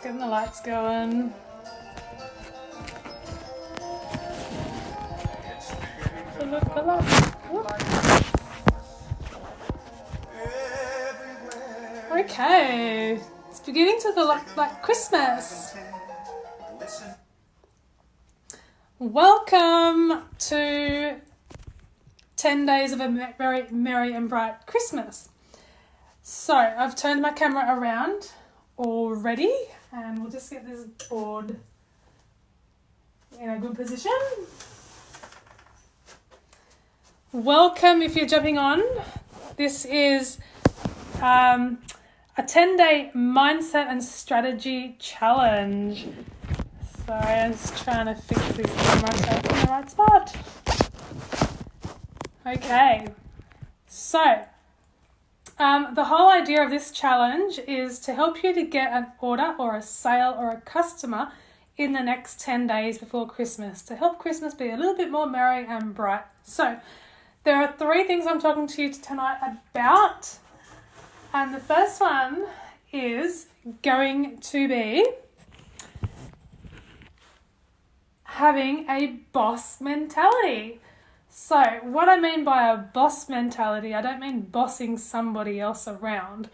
Getting the lights going. Okay, it's beginning to look like Christmas. Welcome to 10 days of a very merry and bright Christmas. So I've turned my camera around already and we'll just get this board in a good position. Welcome if you're jumping on. This is a 10-day mindset and strategy challenge. Sorry, I'm just trying to fix this camera so I'm in the right spot. Okay, so the whole idea of this challenge is to help you to get an order or a sale or a customer in the next 10 days before Christmas, to help Christmas be a little bit more merry and bright. So there are 3 things I'm talking to you tonight about. And the first one is going to be having a boss mentality. So what I mean by a boss mentality, I don't mean bossing somebody else around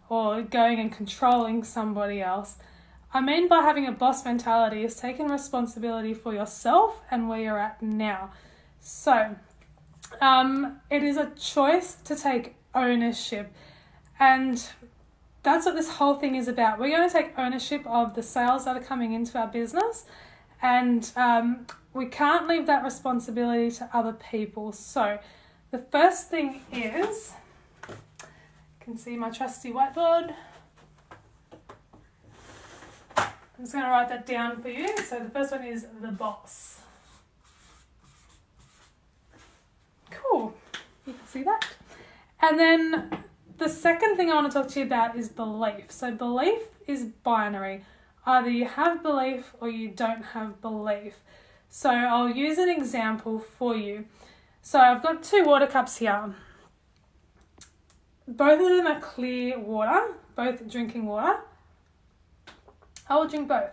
or going and controlling somebody else. I mean by having a boss mentality is taking responsibility for yourself and where you're at now. So it is a choice to take ownership. And that's what this whole thing is about. We're going to take ownership of the sales that are coming into our business, and we can't leave that responsibility to other people. So the first thing is, you can see my trusty whiteboard. I'm just going to write that down for you. So the first one is the boss. Cool. You can see that. And then the second thing I want to talk to you about is belief. So belief is binary. Either you have belief or you don't have belief. So I'll use an example for you. So I've got 2 water cups here. Both of them are clear water, both drinking water. I will drink both.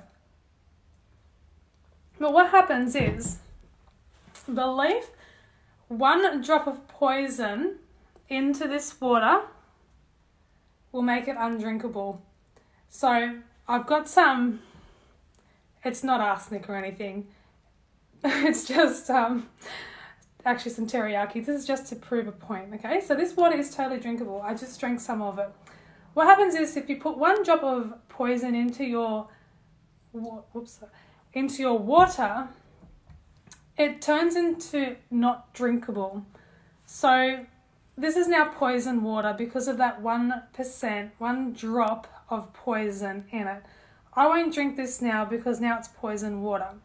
But what happens is, belief, 1 drop of poison into this water will make it undrinkable. So I've got some, it's not arsenic or anything. It's just actually some teriyaki. This is just to prove a point, okay? So this water is totally drinkable. I just drank some of it. What happens is if you put 1 drop of poison into your water, it turns into not drinkable. So this is now poison water because of that 1%, 1 drop of poison in it. I won't drink this now because now it's poison water.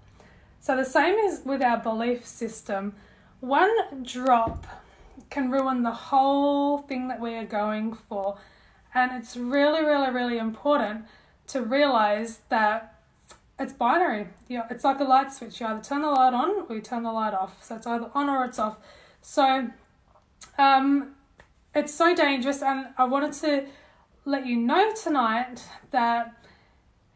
So the same is with our belief system. 1 drop can ruin the whole thing that we are going for. And it's really, really, really important to realize that it's binary. It's like a light switch. You either turn the light on or you turn the light off. So it's either on or it's off. So it's so dangerous, and I wanted to let you know tonight that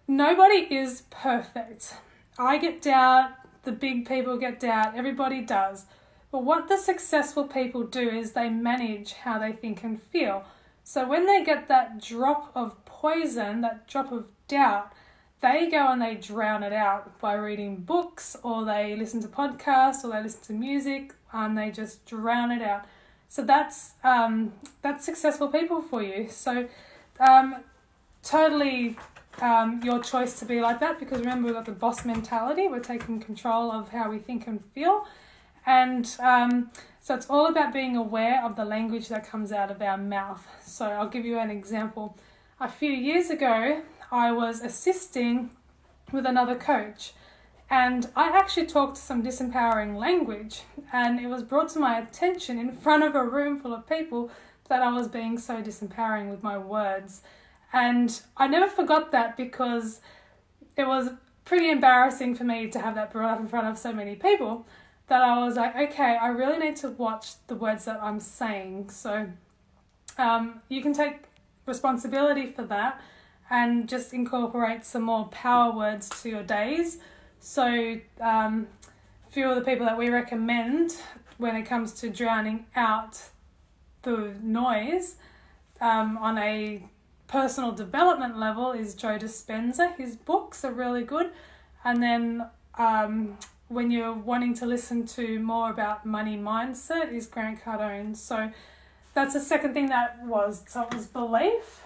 nobody is perfect. I get doubt, the big people get doubt, everybody does. But what the successful people do is they manage how they think and feel. So when they get that drop of poison, that drop of doubt, they go and they drown it out by reading books, or they listen to podcasts, or they listen to music, and they just drown it out. So that's successful people for you. So totally your choice to be like that, because remember, we've got the boss mentality. We're taking control of how we think and feel. And so it's all about being aware of the language that comes out of our mouth. So I'll give you an example. A few years ago, I was assisting with another coach, and I actually talked some disempowering language, and it was brought to my attention in front of a room full of people that I was being so disempowering with my words. And I never forgot that, because it was pretty embarrassing for me to have that brought up in front of so many people, that I was like, okay, I really need to watch the words that I'm saying. So you can take responsibility for that and just incorporate some more power words to your days. So a few of the people that we recommend when it comes to drowning out the noise on a personal development level is Joe Dispenza. His books are really good. And then when you're wanting to listen to more about money mindset is Grant Cardone. So that's the second thing so it was belief.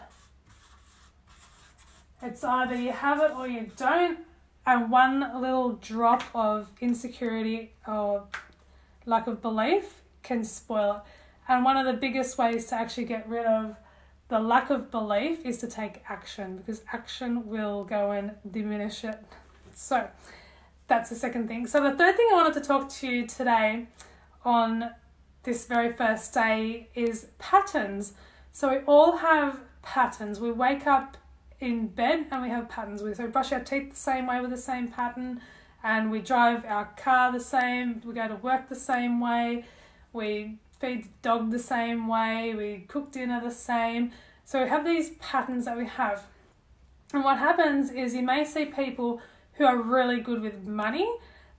It's either you have it or you don't, and one little drop of insecurity or lack of belief can spoil it. And one of the biggest ways to actually get rid of the lack of belief is to take action, because action will go and diminish it. So that's the second thing. So the third thing I wanted to talk to you today on this very first day is patterns. So we all have patterns. We wake up in bed and we have patterns. We brush our teeth the same way with the same pattern, and we drive our car the same, we go to work the same way, we feed the dog the same way, we cook dinner the same. So we have these patterns that we have. And what happens is you may see people who are really good with money.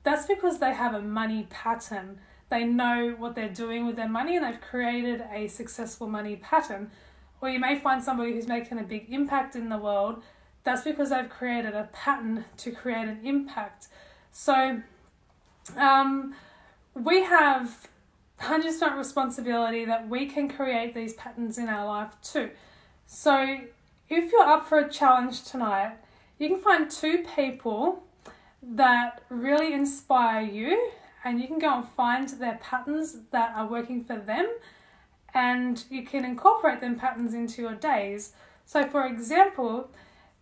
That's because they have a money pattern. They know what they're doing with their money and they've created a successful money pattern. Or you may find somebody who's making a big impact in the world. That's because they've created a pattern to create an impact. So we have 100% responsibility that we can create these patterns in our life too. So if you're up for a challenge tonight, you can find 2 people that really inspire you, and you can go and find their patterns that are working for them, and you can incorporate them patterns into your days. So for example,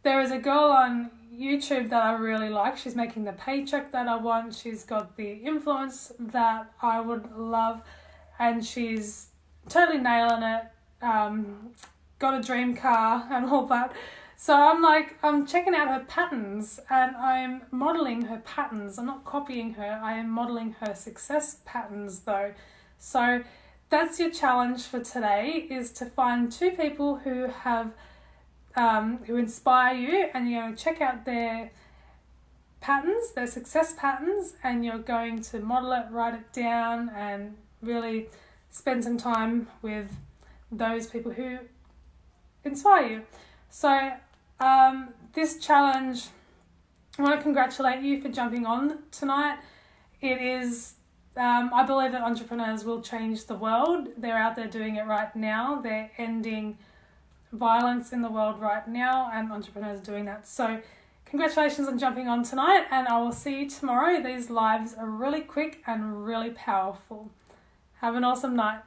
there is a girl on YouTube that I really like. She's making the paycheck that I want. She's got the influence that I would love, and she's totally nailing it. Got a dream car and all that. So I'm checking out her patterns and I'm modeling her patterns. I'm not copying her. I am modeling her success patterns though. So that's your challenge for today, is to find 2 people who have who inspire you, and you're going to check out their patterns, their success patterns, and you're going to model it, write it down, and really spend some time with those people who inspire you. So this challenge, I want to congratulate you for jumping on tonight. It is, I believe that entrepreneurs will change the world. They're out there doing it right now. They're ending violence in the world right now, and entrepreneurs are doing that. So congratulations on jumping on tonight, and I will see you tomorrow. These lives are really quick and really powerful. Have an awesome night.